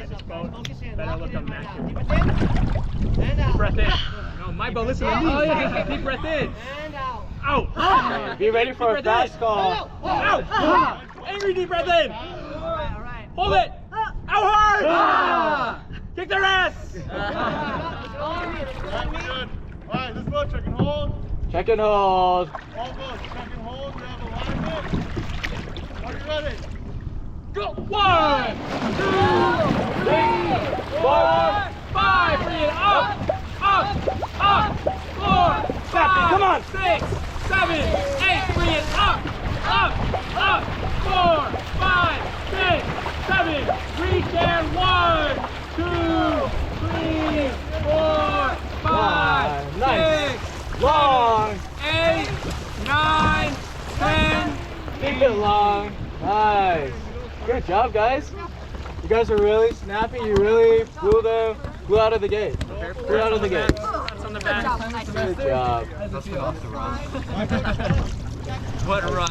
this boat better look immaculate. Deep Breath in. No, my boat, listen to me. Oh, yeah. Deep breath in. And out. Out. Be ready for a fast call. Out. Angry deep breath in. All right. Hold it. Out hard. Kick their ass. Good. Alright, this boat check and hold. Check and hold. All boats, check and hold. We have alignment. Are you ready? Go. 1, 2, 3, 4, 5. Bring it up. 4, 5, Come on. 6, 7, 8. Bring it up. 4, 5, 6, 7. Reach and 1, 2, 3, 4, 5, Nice. 6, Long. 8, 9, 10. Keep it long. Nice. Good job, guys. You guys are really snappy. You really flew out of the gate. Flew out of the gate. That's on the back. Good job. What a run.